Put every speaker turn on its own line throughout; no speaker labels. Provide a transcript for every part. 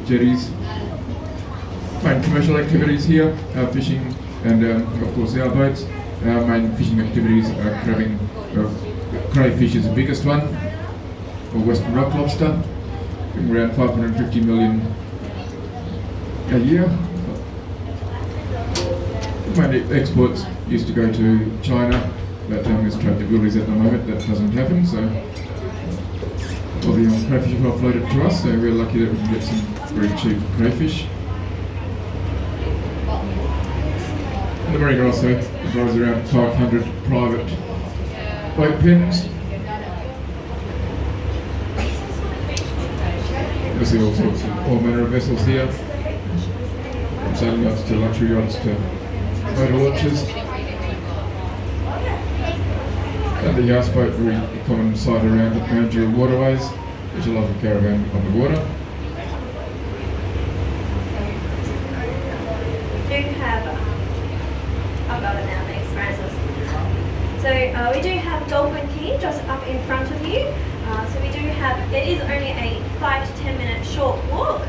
jetties. Main commercial activities here are fishing and of course our boats. Our main fishing activities are crabbing. Crayfish is the biggest one, or western rock lobster, around 550 million a year. Mainly exports used to go to China, but there's trade difficulties at the moment, that doesn't happen, so all the crayfish are offloaded to us, so we're lucky that we can get some very cheap crayfish. And the marina also provides around 500 private boat pens. You see all sorts of, all manner of vessels here, from sailing yachts to luxury yachts to motor launches. And the houseboat, very common sight around Mandurah waterways, which allows the caravan on the water.
We do have, I've got it now, thanks Francis. So we do have Dolphin Quay just up in front of you. So we do have, it is only a 5 to 10 minute short walk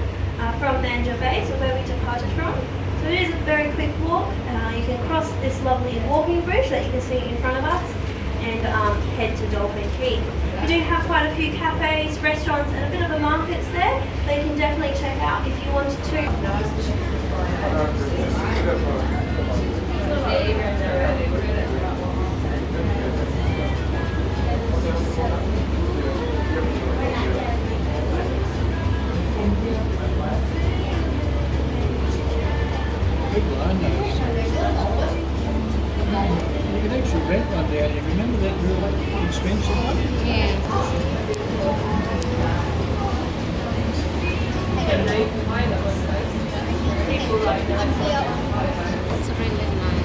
from Mandurah Bay, so where we departed from. So it is a very quick walk. You can cross this lovely walking bridge that you can see in front of us and head to Dolphin Quay. We do have quite a few cafes, restaurants and a bit of a markets there that you can definitely check out if you wanted to.
You could actually rent one down here. Remember that really expensive one?
Yeah. It's really nice.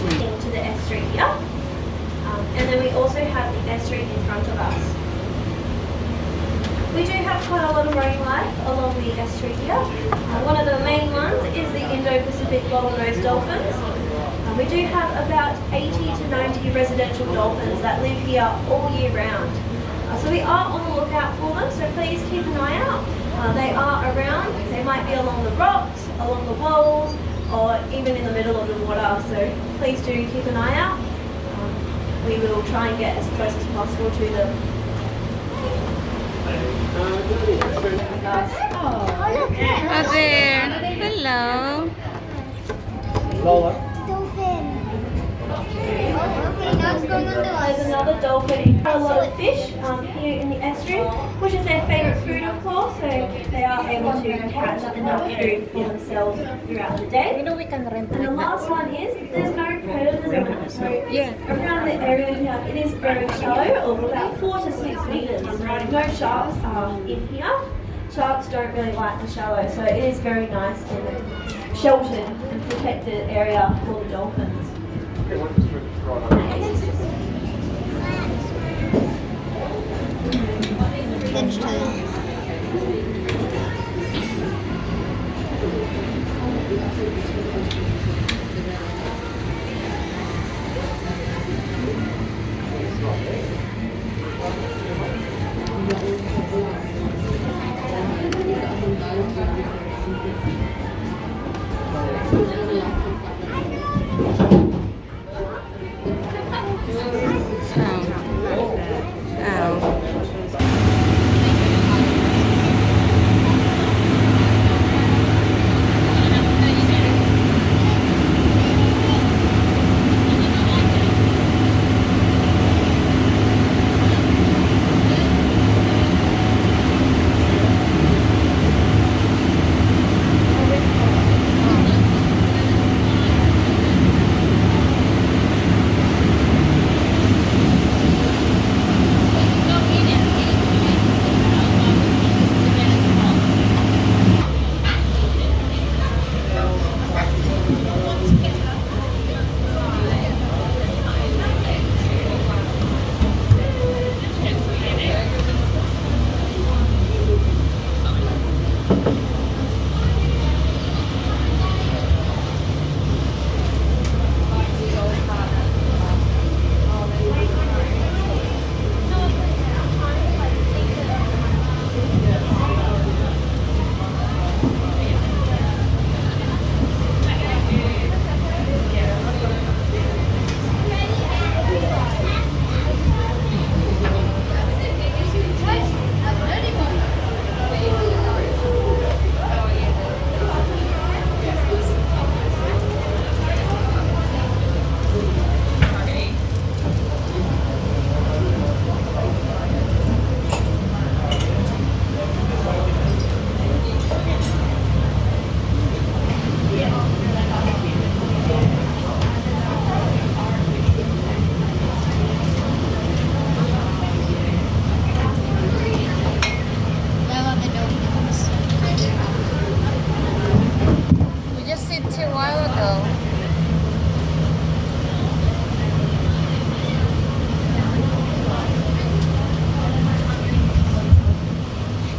Into the estuary here, and then we also have the estuary in front of us. We do have quite a lot of marine life along the estuary here. One of the main ones is the Indo-Pacific bottlenose dolphins. We do have about 80 to 90 residential dolphins that live here all year round. So we are on the lookout for them, so please keep an eye out. They are around, they might be along the rocks, along the walls, or even in the middle of the water, so please do keep an eye out. We will try and get as close as possible to them.
Oh, there. Hello.
Lola.
There's another dolphin. A lot of fish here in the estuary, which is their favourite food, of course, so they are able to catch enough food for themselves throughout the day.
We can rent
And the last one is, there's no predators around, so around the area here, it is very shallow, of about 4 to 6 metres. No sharks are in here. Sharks don't really like the shallow, so it is very nice and sheltered and protected area for the dolphins.
Orange tail.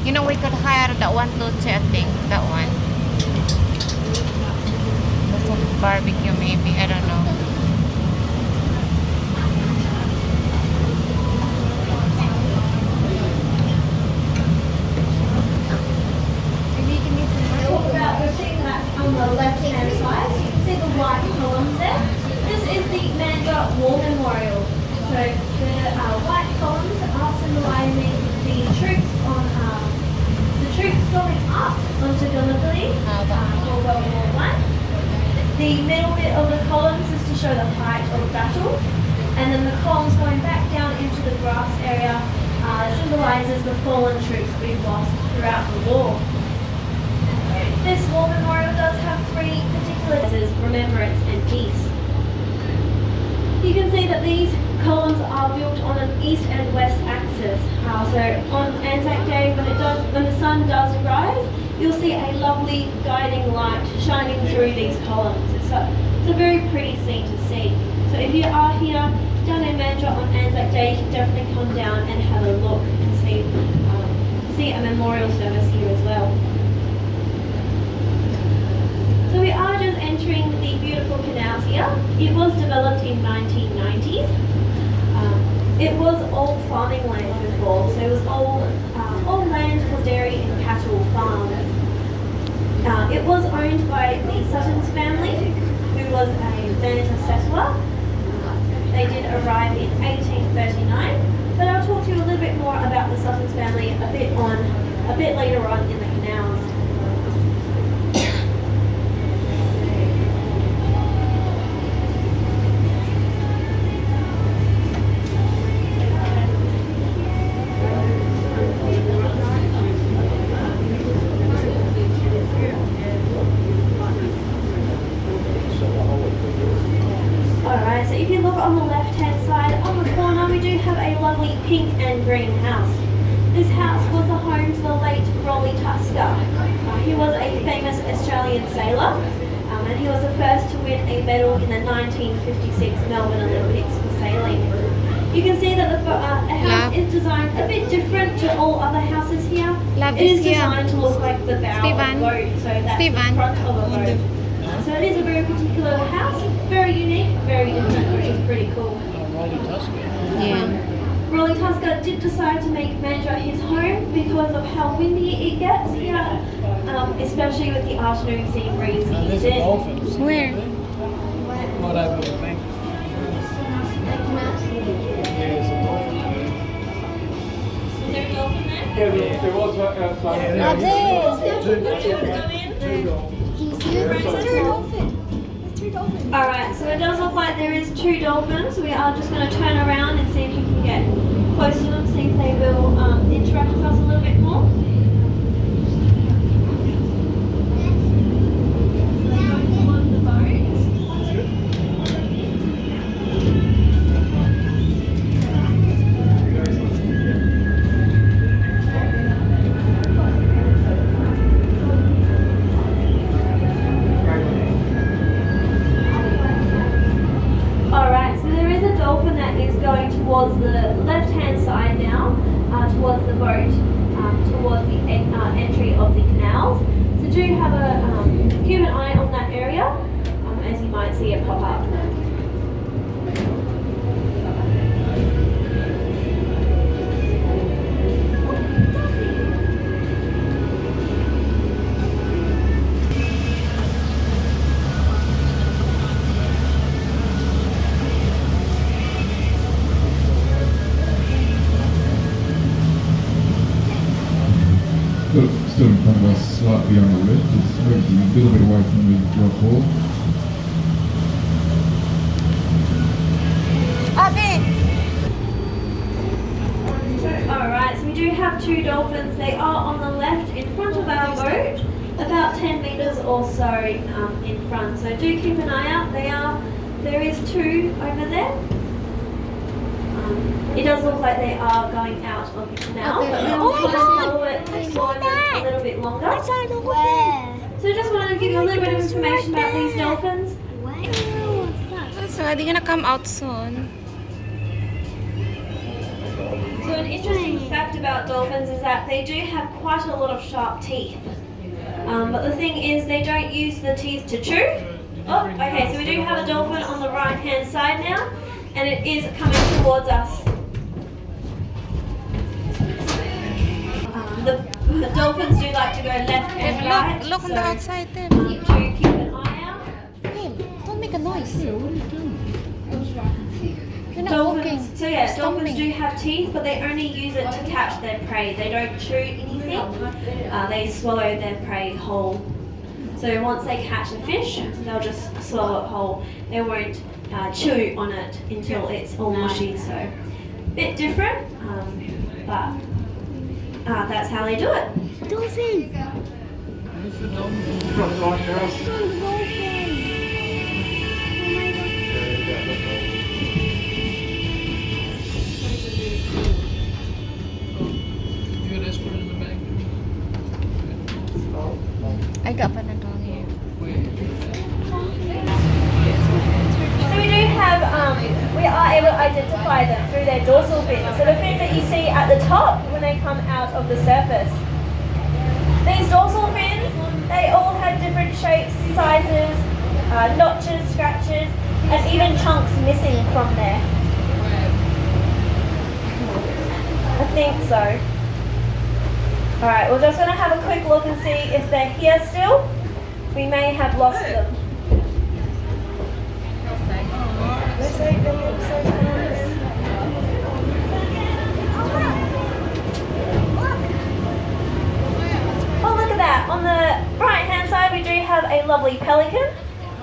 You know, we could hire that one too, I think. That one. For barbecue, maybe. I don't know.
Talk about the thing that's on the left-hand side. You can see the white columns there. This is the Mandra War Memorial. So the white columns are symbolising the troops going up onto Gallipoli for World War One. The middle bit of the columns is to show the height of battle, and then the columns going back down into the grass area symbolises the fallen troops we've lost throughout the war. This war memorial does have three particulars: remembrance and peace. You can see that these columns are built on an east and west axis. So on Anzac Day, when the sun does rise, you'll see a lovely guiding light shining through these columns. It's a very pretty scene to see. So if you are here down in Mandra on Anzac Day, you should definitely come down and have a look and see a memorial service here as well. So we are just entering the beautiful canals here. It was developed in 1990s. It was all farming land before, so it was all land for dairy and cattle farms. It was owned by the Suttons family, who was a Banter settler. They did arrive in 1839, but I'll talk to you a little bit more about the Suttons family a bit later on in the canals. On the left-hand side, on the corner, we do have a lovely pink and green house. This house was the home to the late Rolly Tusker. He was a famous Australian sailor, and he was the first to win a medal in the 1956 Melbourne Olympics for sailing. You can see that the house
Love.
is designed a bit different to all other houses here.
Love
It is
is here.
designed to look like the bow of
Steven.
a boat, so that's
Steven.
the front of a boat. So it is a very particular house, very unique, very different, which is pretty cool.
Rolling Tusker.
Yeah.
Rolling Tusker did decide to make Mandurah his home because of how windy it gets here, especially with the afternoon sea breeze.
There's a dolphin.
Where?
Right over the bank. Yeah, there's a dolphin.
Is there a dolphin there?
Yeah, there was outside.
Yeah,
Alright, so it does look like there is 2 dolphins. We are just going to turn around and see if you can get close to them, see if they will interact with us a little bit more. So they're going towards the boat. Alright, so there is a dolphin that is going towards the left-hand side now, towards the boat, towards the entry of the canals. So do have a keep an eye on that area, as you might see it pop up.
Still in front of us, slightly on the left. It's moved a little bit away from the rock wall.
Alright, so we do have 2 dolphins. They are on the left in front of our boat, about 10 metres or so in front. So do keep an eye out. There is 2 over there. It does look like they are going out of the canal, but we will try to follow it a little bit longer. So just wanted to give you a little bit of information about these dolphins.
So are they gonna come out soon?
So an interesting fact about dolphins is that they do have quite a lot of sharp teeth. But the thing is, they don't use the teeth to chew. Oh, okay, so we do have a dolphin on the right-hand side now, and it is coming towards us. The dolphins do like to go left and right.
Look on the outside then.
To keep an eye out.
Hey, don't make a noise.
What are you doing?
You're not walking.
Dolphins, so yeah, dolphins
Stomping.
do have teeth, but they only use it to catch their prey. They don't chew anything. They swallow their prey whole. So once they catch a fish, they'll just swallow it whole. They won't chew on it until it's all mushy. So a bit different, but that's how they do it.
Dolphin!
Where's the dolphin? You just put it in the bag.
I got Panadol here.
So we do have, we are able to identify them through their dorsal fins. So the fins that you see at the top when they come out of the surface. These dorsal fins, they all have different shapes, sizes, notches, scratches, and even chunks missing from there. I think so. Alright, we're just going to have a quick look and see if they're here still. We may have lost them. Oh, look at that. On the right hand side we do have a lovely pelican.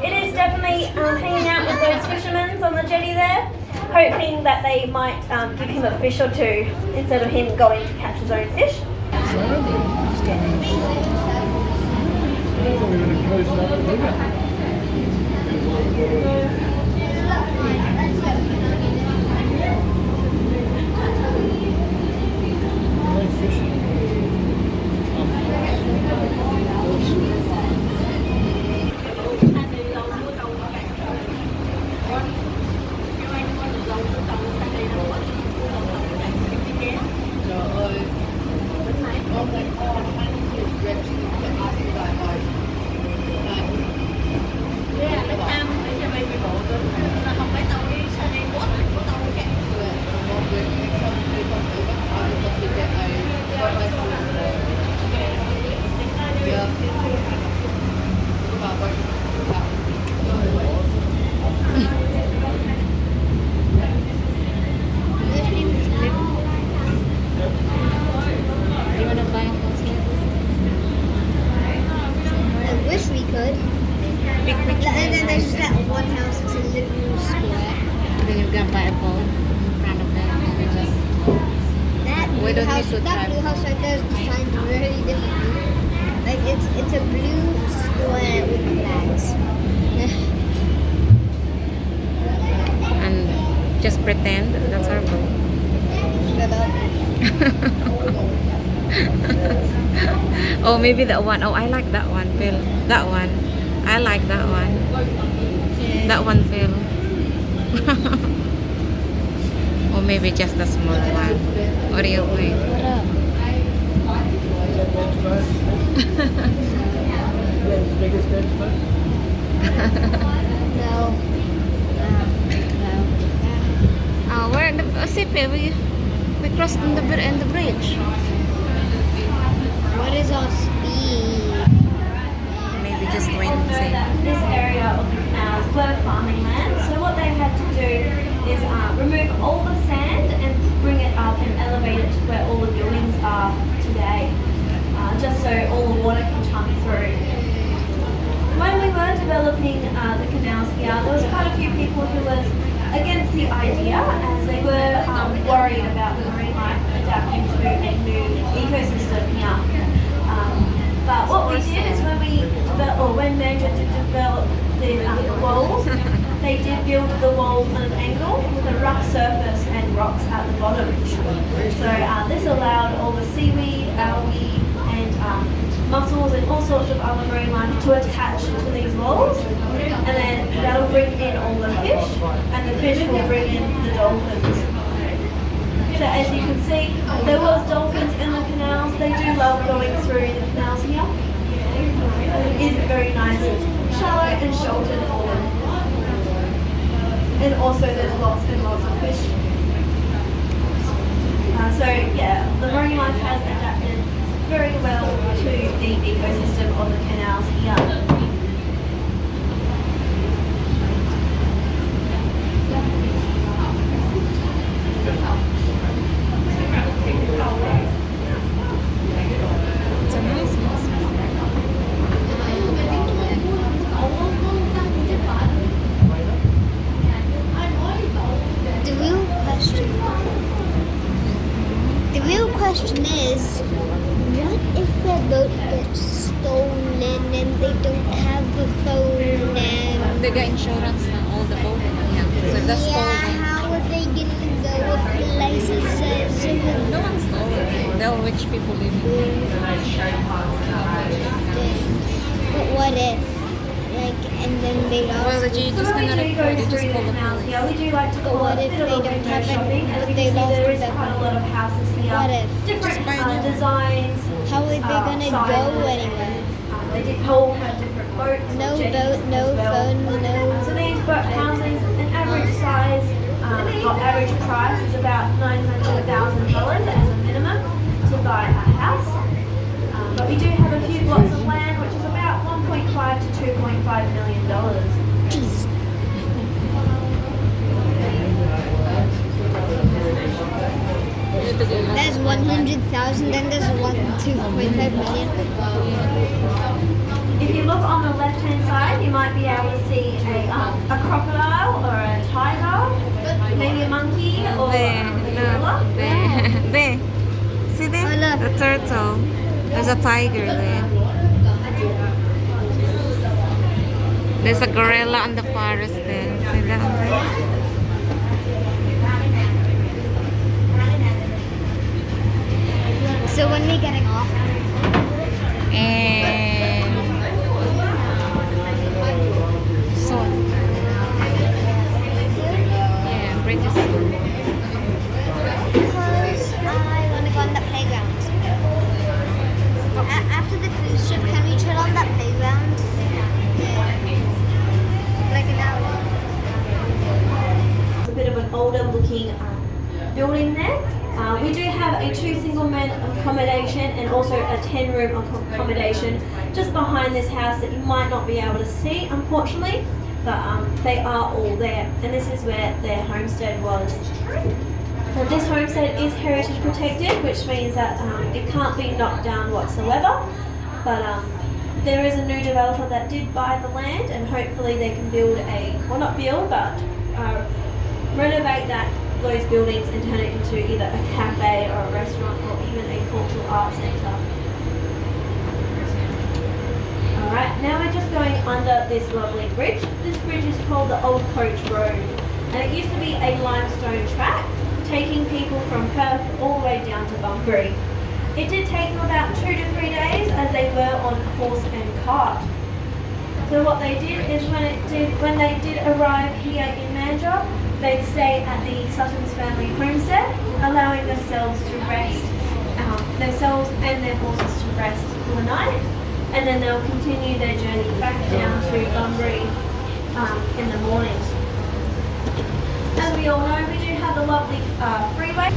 It is definitely hanging out with those fishermen on the jetty there, hoping that they might give him a fish or 2 instead of him going to catch his own fish.
It's coming. I thought we were going to close it up the river. No fishing.
we don't need
house,
to
that
drive.
blue house right there is designed very differently. Like it's a blue square with flags.
And just pretend that's our boat.
Shut up.
Oh, maybe that one. Oh, I like that one, Phil. That one. I like that one. That one, Phil. Or maybe just a small one. What do you think?
Shut up.
Biggest bench boat?
No. No.
We're in the see, Phil, we crossed in the bridge.
What is our speed?
Maybe just
Also,
20.
that this area of the canals were farming land, so what they had to do is remove all the sand and bring it up and elevate it to where all the buildings are today, just so all the water can come through. When we were developing the canals here, there was quite a few people who was against the idea, as they were worried about the marine life adapting to a new ecosystem here. But what we did is when Major did develop the walls, they did build the walls on an angle with a rough surface and rocks at the bottom. So this allowed all the seaweed, algae, and mussels and all sorts of other marine life to attach to these walls, and then that'll bring in all the fish, and the fish will bring in the dolphins. So as you can see, there was dolphins in the canals. They do love going through the canals here. It is very nice, shallow and sheltered for them. And also there's lots and lots of fish. So yeah, the marine life has adapted very well to the ecosystem of the canals here.
It's a nice house.
The real question is, what if their boat gets stolen and they don't have a phone and
They got insurance na all the boat. Yeah. So that's
how are they gonna go with places?
No one's stolen. They're all rich people living.
But what if, like, and then they
Well,
lost?
you
So
just
when
gonna
we do go
report. You
through
just
the
call the
canals
police.
here, we do like to
But
call
what
it a
if
bit of a
they don't
window
have it?
shopping. As
If
you
they
can see,
lost
there is
their
quite a
phone?
lot of houses here.
What if?
Different
Just buy new one.
designs.
How are they gonna go
sizes,
anywhere?
and, They did all have different boats.
No
and jetties
boat, no
as well.
phone, no.
So these boat houses, an average size or average price is about $900,000 as a minimum to buy a house. But we do have a few blocks of land, which is about $1.5 to $2.5 million.
Jeez. There's 100,000, then there's 2.5 million.
If you look on the left-hand side, you might be able to see a crocodile or a tiger, maybe a monkey or
There,
a
look,
gorilla.
there, there. See there?
Oh, look.
The turtle. There's a tiger there. There's a gorilla on the forest there. See that one there?
So when we getting off?
And soon. Yeah, pretty soon.
Because I want to go on the playground. After the cruise ship, can we chill on that playground? Like an hour.
It's a bit of an older looking building there. We do have a 2 single men accommodation and also a 10-room accommodation just behind this house that you might not be able to see, unfortunately, but they are all there, and this is where their homestead was. Now, this homestead is heritage protected, which means that it can't be knocked down whatsoever, but there is a new developer that did buy the land, and hopefully they can build not build, but renovate those buildings and turn it into either a cafe or a restaurant under this lovely bridge. This bridge is called the Old Coach Road, and it used to be a limestone track taking people from Perth all the way down to Bunbury. It did take them about 2 to 3 days as they were on horse and cart. So what they did is when they did arrive here in Mandurah, they'd stay at the Sutton's family homestead, allowing themselves to rest, themselves and their horses to rest for the night, and then they'll continue their journey back down to Bunbury in the morning. As we all know, we do have the lovely freeway.